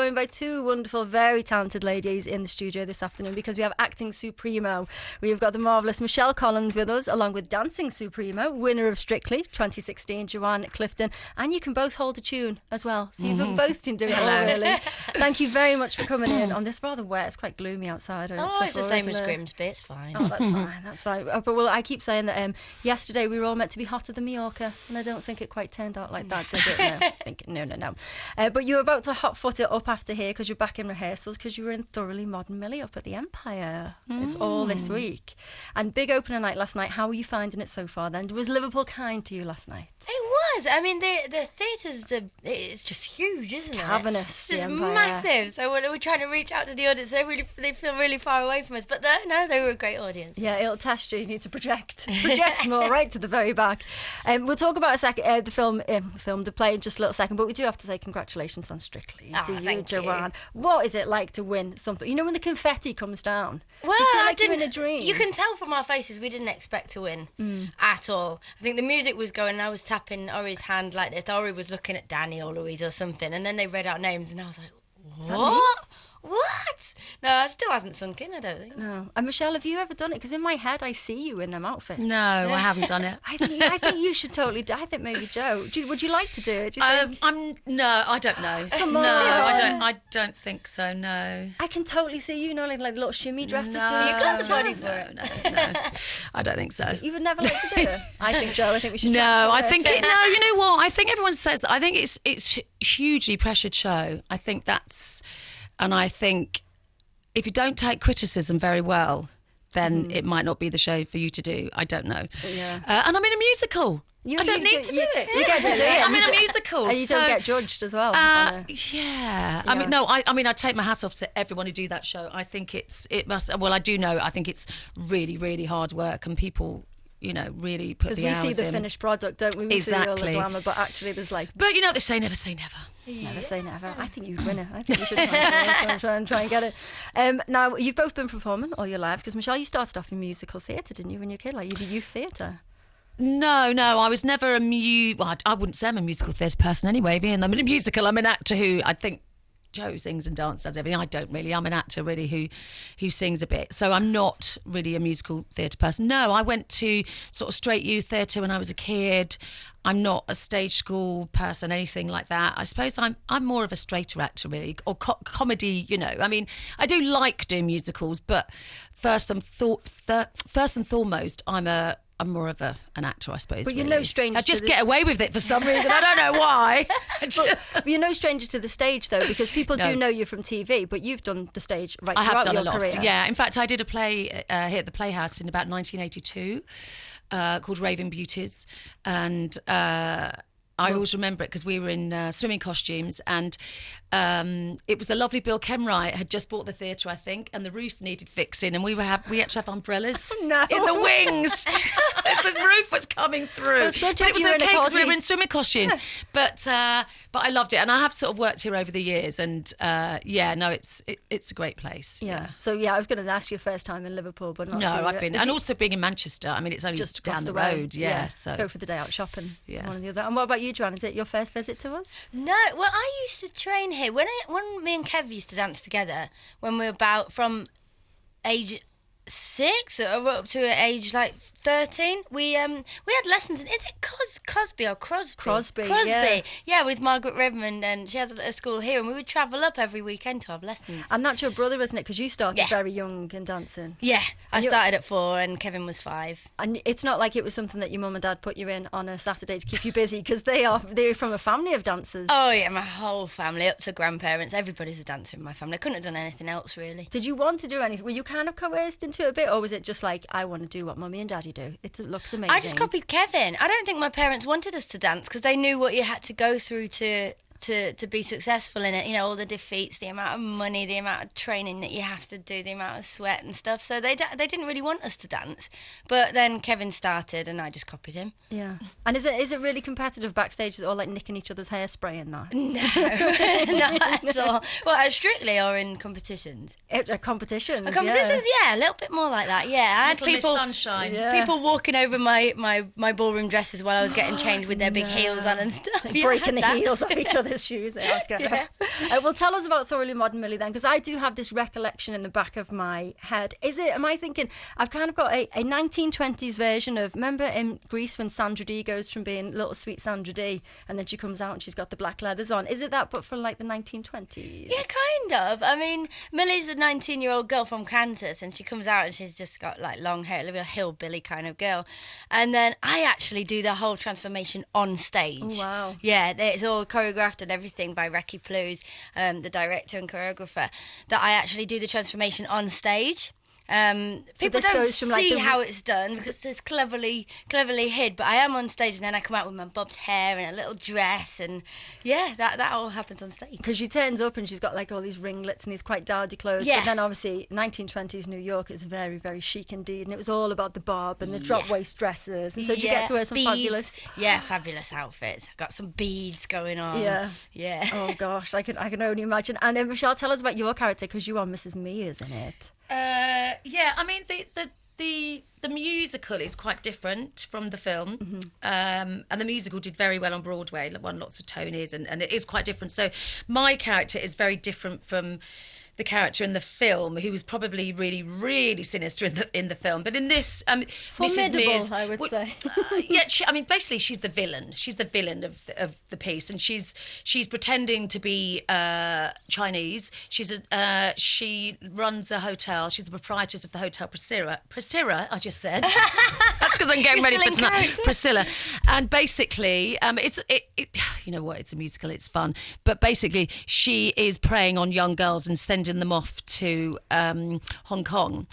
Joined by two wonderful, very talented ladies in the studio this afternoon because we have acting supremo. We've got the marvellous Michelle Collins with us, along with dancing supremo, winner of Strictly 2016, Joanne Clifton, and you can both hold a tune as well. So you've both been doing it all, really. Thank you very much for coming in on this rather wet. It's quite gloomy outside. It's the same as Grimsby. It's fine. Oh, that's fine. That's right. But I keep saying that yesterday we were all meant to be hotter than Mallorca, and I don't think it quite turned out like that, did it? No. But you're about to hot-foot it up after here because you're back in rehearsals because you were in Thoroughly Modern Millie up at the Empire. It's all this week. And big opener night last night. How are you finding it so far then? Was Liverpool kind to you last night? It was. I mean, the theatre's it's just huge, isn't it? Cavernous. It's just massive. So when we're trying to reach out to the audience, they feel really far away from us. But they were a great audience. Yeah, it'll test you. You need to project more right to the very back. We'll talk about the play in just a little second, but we do have to say congratulations on Strictly to you, Joanne. What is it like to win something? You know when the confetti comes down? Well, I didn't. In a dream. You can tell from our faces we didn't expect to win at all. I think the music was going, and I was tapping Ori's hand like this. Ori was looking at Danny or Louise or something, and then they read out names, and I was like, what? What? No, it still hasn't sunk in, I don't think. No. And Michelle, have you ever done it? Because in my head, I see you in them outfits. No, I haven't done it. I think you should totally do it. I think maybe Joe. Would you like to do it? Do you think? No, I don't know. Come on. No, I don't think so, no. I can totally see you, like little shimmy dresses. No, doing you got the body for it. No. I don't think so. You would never like to do it? I think, Joe, we should No, I think you know what? I think everyone says that. I think it's hugely pressured show. I think and I think if you don't take criticism very well, then it might not be the show for you to do. I don't know. Yeah. And I'm in a musical. I don't need to do it. You get to do it. I'm in a musical. And you don't get judged as well. Yeah. I mean, I take my hat off to everyone who do that show. I think it must. Well, I do know. I think it's really, really hard work, and people, really put the hours in. Because we see the finished product, don't we? We see all the glamour, but actually there's But they say never say never. Never say never. I think you'd win it. I think you should try and get it. Now, you've both been performing all your lives, because Michelle, you started off in musical theatre, didn't you, when you were a kid? Like, you did youth theatre. No, I was never I wouldn't say I'm a musical theatre person anyway, being I'm in a musical. I'm an actor who I think Joe sings and dances, does everything. I don't really. I'm an actor really who sings a bit. So I'm not really a musical theatre person. No, I went to sort of straight youth theatre when I was a kid. I'm not a stage school person, anything like that. I suppose I'm more of a straighter actor, really, or comedy. I mean, I do like doing musicals, but first and foremost, I'm more of an actor, I suppose. But you're no stranger. I just get away with it for some reason. I don't know why. But you're no stranger to the stage, though, because people do know you from TV, but you've done the stage throughout your career. I have done a lot. Yeah, in fact, I did a play here at the Playhouse in about 1982 called Raving Beauties, and I always remember it because we were in swimming costumes, and it was the lovely Bill Kenwright had just bought the theatre, I think, and the roof needed fixing, and we had to have umbrellas in the wings. The roof was coming through. Well, but it was okay because we were in swimming costumes. Yeah. But I loved it, and I have sort of worked here over the years, and it's a great place. Yeah. So I was going to ask you first time in Liverpool, but not. No, I've been, and also being in Manchester. I mean, it's only just down the road. Yeah. So go for the day out shopping. Yeah. One or the other. And what about you, Joanne? Is it your first visit to us? No. Well, I used to train here when me and Kev used to dance together when we were about from age 6 or up to age like 13. We had lessons in, is it Cosby or Crosby? Crosby. Yeah, with Margaret Redmond, and she has a school here, and we would travel up every weekend to have lessons. And that's your brother, isn't it? Because you started very young in dancing. Yeah, I started at 4 and Kevin was 5. And it's not like it was something that your mum and dad put you in on a Saturday to keep you busy, because they're from a family of dancers. Oh yeah, my whole family, up to grandparents, everybody's a dancer in my family. I couldn't have done anything else, really. Did you want to do anything? Were you kind of coerced into it a bit, or was it just like, I want to do what mummy and daddy do? It looks amazing. I just copied Kevin. I don't think my parents wanted us to dance because they knew what you had to go through to be successful in it. All the defeats, the amount of money, the amount of training that you have to do, the amount of sweat and stuff. So they didn't really want us to dance. But then Kevin started and I just copied him. Yeah. And is it really competitive backstage, or like nicking each other's hairspray and that? No, not at all. Well, at Strictly or in competitions? Competitions, yeah, a little bit more like that, yeah. I had people, sunshine. Yeah. People walking over my ballroom dresses while I was getting changed with their big heels on and stuff. Like breaking the heels off each other. his shoes. Okay. Well, tell us about Thoroughly Modern Millie then, because I do have this recollection in the back of my head. Am I thinking, I've kind of got a 1920s version of, remember in Greece when Sandra Dee goes from being little sweet Sandra Dee and then she comes out and she's got the black leathers on. Is it that, but for like the 1920s? Yeah, kind of. I mean, Millie's a 19-year-old girl from Kansas and she comes out and she's just got like long hair, a little hillbilly kind of girl. And then I actually do the whole transformation on stage. Oh, wow. Yeah, it's all choreographed and everything by Ricky Plews, the director and choreographer, that I actually do the transformation on stage. People don't see how it's done because it's cleverly hid, but I am on stage and then I come out with my bobbed hair and a little dress, and yeah, that all happens on stage. Because she turns up and she's got like all these ringlets and these quite dowdy clothes, but then obviously 1920s New York is very, very chic indeed, and it was all about the bob and the drop waist dresses, and so did you get to wear some beads. fabulous outfits. I've got some beads going on. Yeah. Oh gosh, I can only imagine. And Michelle, tell us about your character, because you are Mrs. Mears in it. Yeah, I mean the musical is quite different from the film, and the musical did very well on Broadway. It won lots of Tonys, and it is quite different. So my character is very different from the character in the film, who was probably really, really sinister in the film. But in this, Mrs. Mears, I would say. Basically, she's the villain. She's the villain of the piece, and she's pretending to be Chinese. She runs a hotel. She's the proprietress of the hotel Priscilla, I just said. That's because I'm getting ready for tonight. Priscilla, and basically, it's you know what? It's a musical. It's fun, but basically, she is preying on young girls and sending them off to Hong Kong.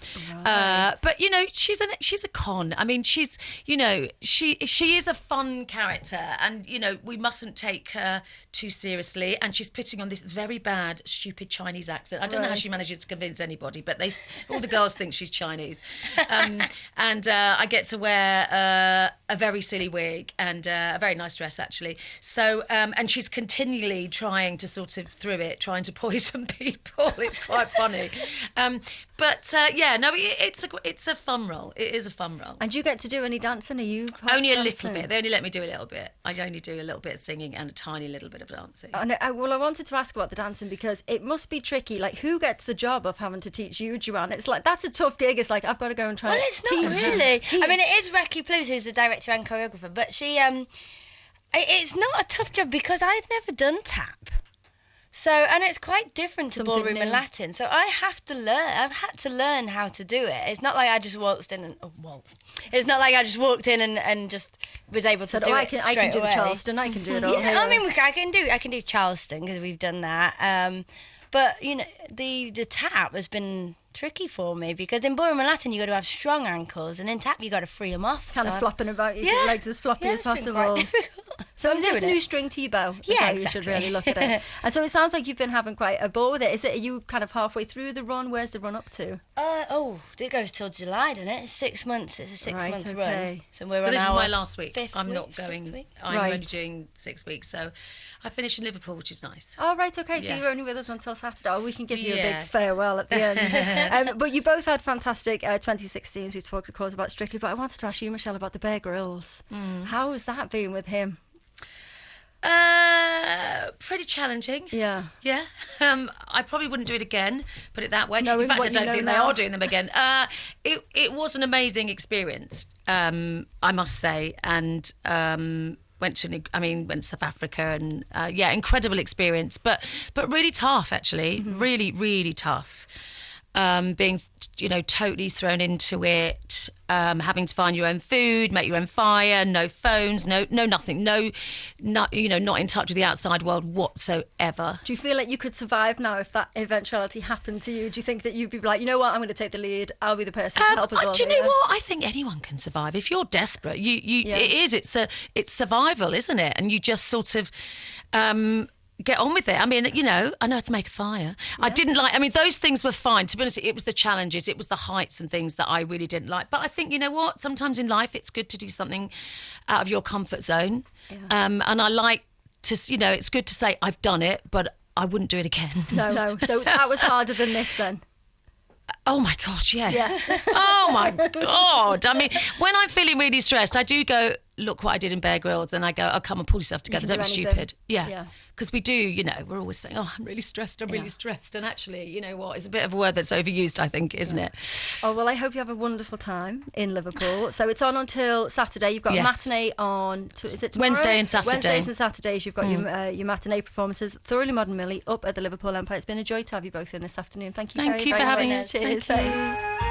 Right. But you know, she's a con. I mean, she is a fun character, and you know, we mustn't take her too seriously. And she's putting on this very bad, stupid Chinese accent. I don't know how she manages to convince anybody, but all the girls think she's Chinese. And I get to wear a very silly wig and a very nice dress, actually. So, and she's continually trying to poison people. It's quite funny. It's a fun role. It is a fun role. And do you get to do any dancing? Are you only a little bit? They only let me do a little bit. I only do a little bit of singing and a tiny little bit of dancing. And I wanted to ask about the dancing, because it must be tricky. Like, who gets the job of having to teach you, Joanne? It's like, that's a tough gig. It's like, I've got to go and try to teach. Well, it's not really. I mean, it is Ricky Plews who's the director and choreographer, but she... it's not a tough job because I've never done tap. So, and it's quite different to ballroom and Latin. So I have to learn. I've had to learn how to do it. It's not like I just waltzed in and It's not like I just walked in and just was able to do it straight away. I can do the Charleston. I can do it all. Yeah, I mean, I can do Charleston because we've done that. But you know, the tap has been tricky for me because in ballroom and Latin you got to have strong ankles, and in tap you got to free them off. Kind of flopping about, your legs as floppy as possible. So is this new string to your bow? Yeah, exactly. You should really look at it. And so it sounds like you've been having quite a ball with it. Are you kind of halfway through the run? Where's the run up to? It goes till July, doesn't it? It's 6 months. It's a 6 month run. So we're on this our is my last week. I'm not going. I'm only doing 6 weeks. So I finish in Liverpool, which is nice. Oh, right, okay. So you're only with us until Saturday. We can give you a big farewell at the end. But you both had fantastic 2016s. We've talked, of course, about Strictly. But I wanted to ask you, Michelle, about the Bear Grylls. How has that been with him? Pretty challenging. Yeah. I probably wouldn't do it again, put it that way. No, in fact, I don't think they are doing them again. It was an amazing experience, I must say, and went to South Africa, and incredible experience, but really tough, actually. Really, really tough. Being, totally thrown into it, having to find your own food, make your own fire, no phones, no nothing, not in touch with the outside world whatsoever. Do you feel like you could survive now if that eventuality happened to you? Do you think that you'd be like, you know what, I'm going to take the lead, I'll be the person to help us all? Do you know what? I think anyone can survive. If you're desperate, it's survival, isn't it? And you just sort of... get on with it. I mean, I know how to make a fire. Yeah. I didn't like... those things were fine. To be honest, it was the challenges, it was the heights and things that I really didn't like. But I think, you know what? Sometimes in life, it's good to do something out of your comfort zone. Yeah. And I like to... it's good to say, I've done it, but I wouldn't do it again. No. So that was harder than this then? Oh, my gosh, yes. Yeah. Oh, my God. I mean, when I'm feeling really stressed, I do go... look what I did in Bear Grylls, then I go, oh, come on, pull yourself together, can don't be do anything. stupid. Yeah. Because we do, you know, we're always saying, oh, I'm really stressed. And actually, you know what, it's a bit of a word that's overused, I think, isn't it? Oh, well, I hope you have a wonderful time in Liverpool. So it's on until Saturday. You've got a matinee on, is it tomorrow? Wednesday and Saturday. Wednesdays and Saturdays, you've got your matinee performances. Thoroughly Modern Millie up at the Liverpool Empire. It's been a joy to have you both in this afternoon. Thank you very, Thank you very for having much. us. Cheers. Thank you. Thanks.